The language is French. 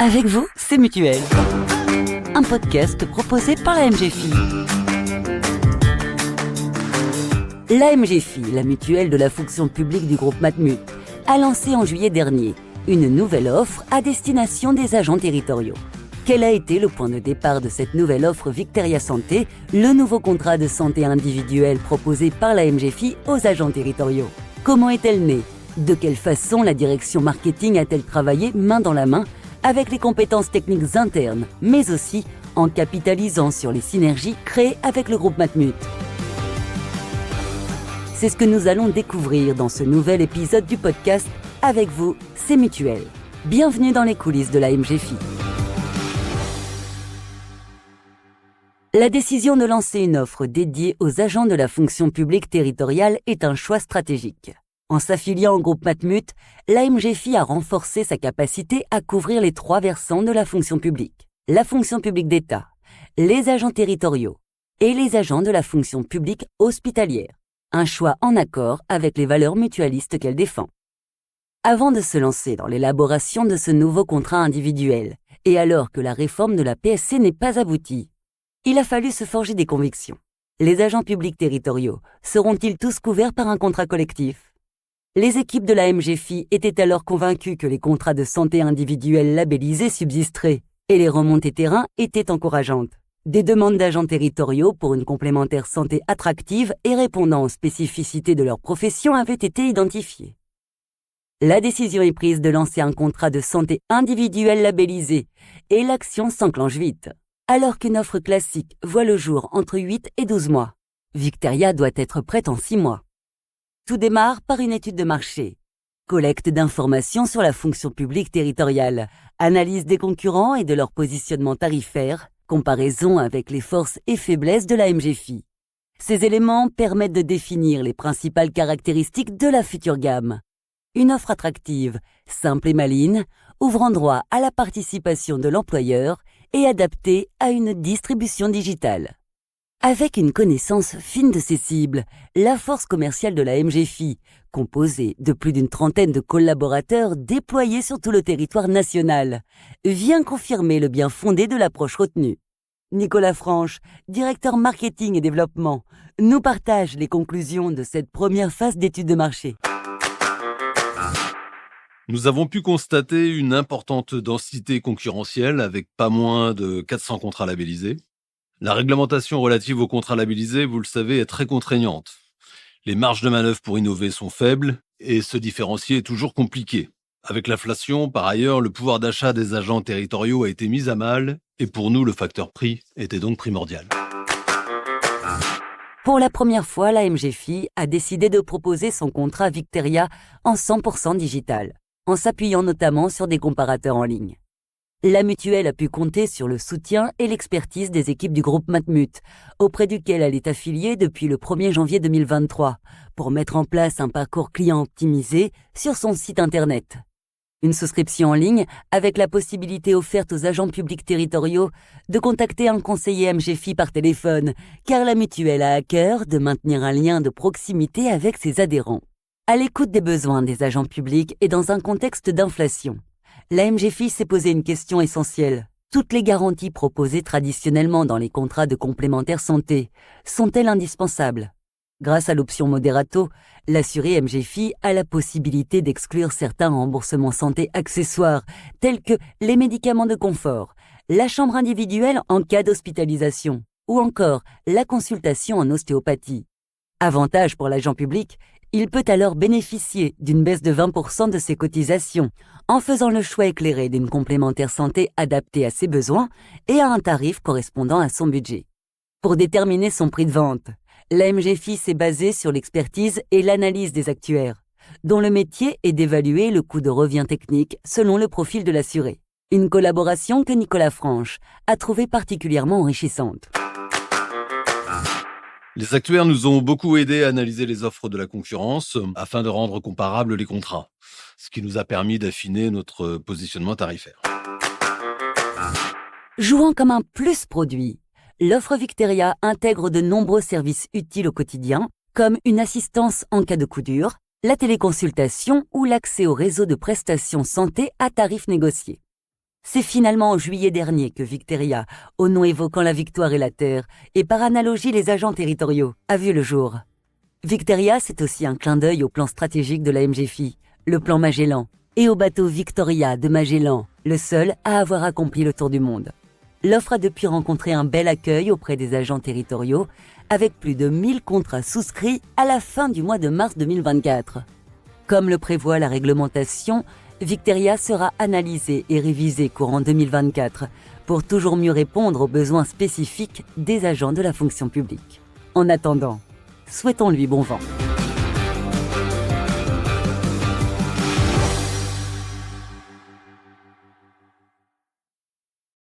Avec vous, c'est Mutuel. Un podcast proposé par la MGFI. La MGFI, la mutuelle de la fonction publique du groupe Matmut, a lancé en juillet dernier une nouvelle offre à destination des agents territoriaux. Quel a été le point de départ de cette nouvelle offre Victeria Santé, le nouveau contrat de santé individuel proposé par la MGFI aux agents territoriaux? Comment est-elle née? De quelle façon la direction marketing a-t-elle travaillé main dans la main avec les compétences techniques internes, mais aussi en capitalisant sur les synergies créées avec le groupe Matmut? C'est ce que nous allons découvrir dans ce nouvel épisode du podcast Avec vous, c'est Mutuel. Bienvenue dans les coulisses de la MGFI. La décision de lancer une offre dédiée aux agents de la fonction publique territoriale est un choix stratégique. En s'affiliant au groupe Matmut, la MGFI a renforcé sa capacité à couvrir les 3 versants de la fonction publique. La fonction publique d'État, les agents territoriaux et les agents de la fonction publique hospitalière. Un choix en accord avec les valeurs mutualistes qu'elle défend. Avant de se lancer dans l'élaboration de ce nouveau contrat individuel, et alors que la réforme de la PSC n'est pas aboutie, il a fallu se forger des convictions. Les agents publics territoriaux seront-ils tous couverts par un contrat collectif? Les équipes de la MGFI étaient alors convaincues que les contrats de santé individuels labellisés subsisteraient et les remontées terrain étaient encourageantes. Des demandes d'agents territoriaux pour une complémentaire santé attractive et répondant aux spécificités de leur profession avaient été identifiées. La décision est prise de lancer un contrat de santé individuel labellisé et l'action s'enclenche vite. Alors qu'une offre classique voit le jour entre 8 et 12 mois, Victeria doit être prête en 6 mois. Tout démarre par une étude de marché, collecte d'informations sur la fonction publique territoriale, analyse des concurrents et de leur positionnement tarifaire, comparaison avec les forces et faiblesses de la MGFI. Ces éléments permettent de définir les principales caractéristiques de la future gamme. Une offre attractive, simple et maligne, ouvrant droit à la participation de l'employeur et adaptée à une distribution digitale. Avec une connaissance fine de ses cibles, la force commerciale de la MGFI, composée de plus d'une trentaine de collaborateurs déployés sur tout le territoire national, vient confirmer le bien fondé de l'approche retenue. Nicolas Franche, directeur marketing et développement, nous partage les conclusions de cette première phase d'étude de marché. Nous avons pu constater une importante densité concurrentielle avec pas moins de 400 contrats labellisés. La réglementation relative aux contrats labellisés, vous le savez, est très contraignante. Les marges de manœuvre pour innover sont faibles et se différencier est toujours compliqué. Avec l'inflation, par ailleurs, le pouvoir d'achat des agents territoriaux a été mis à mal et pour nous, le facteur prix était donc primordial. Pour la première fois, la MGFI a décidé de proposer son contrat Victeria en 100% digital, en s'appuyant notamment sur des comparateurs en ligne. La mutuelle a pu compter sur le soutien et l'expertise des équipes du groupe Matmut, auprès duquel elle est affiliée depuis le 1er janvier 2023, pour mettre en place un parcours client optimisé sur son site internet. Une souscription en ligne avec la possibilité offerte aux agents publics territoriaux de contacter un conseiller MGFI par téléphone, car la mutuelle a à cœur de maintenir un lien de proximité avec ses adhérents. À l'écoute des besoins des agents publics et dans un contexte d'inflation, la MGFI s'est posé une question essentielle. Toutes les garanties proposées traditionnellement dans les contrats de complémentaire santé sont-elles indispensables? Grâce à l'option Moderato, l'assuré MGFI a la possibilité d'exclure certains remboursements santé accessoires, tels que les médicaments de confort, la chambre individuelle en cas d'hospitalisation, ou encore la consultation en ostéopathie. Avantage pour l'agent public, il peut alors bénéficier d'une baisse de 20% de ses cotisations en faisant le choix éclairé d'une complémentaire santé adaptée à ses besoins et à un tarif correspondant à son budget. Pour déterminer son prix de vente, la MGFI s'est basée sur l'expertise et l'analyse des actuaires, dont le métier est d'évaluer le coût de revient technique selon le profil de l'assuré. Une collaboration que Nicolas Franche a trouvée particulièrement enrichissante. Les actuaires nous ont beaucoup aidés à analyser les offres de la concurrence afin de rendre comparables les contrats, ce qui nous a permis d'affiner notre positionnement tarifaire. Jouant comme un plus produit, l'offre Victeria intègre de nombreux services utiles au quotidien, comme une assistance en cas de coup dur, la téléconsultation ou l'accès au réseau de prestations santé à tarifs négociés. C'est finalement en juillet dernier que Victeria, au nom évoquant la victoire et la terre, et par analogie les agents territoriaux, a vu le jour. Victeria, c'est aussi un clin d'œil au plan stratégique de la MGFI, le plan Magellan, et au bateau Victoria de Magellan, le seul à avoir accompli le tour du monde. L'offre a depuis rencontré un bel accueil auprès des agents territoriaux, avec plus de 1000 contrats souscrits à la fin du mois de mars 2024. Comme le prévoit la réglementation, Victeria sera analysée et révisée courant 2024 pour toujours mieux répondre aux besoins spécifiques des agents de la fonction publique. En attendant, souhaitons-lui bon vent.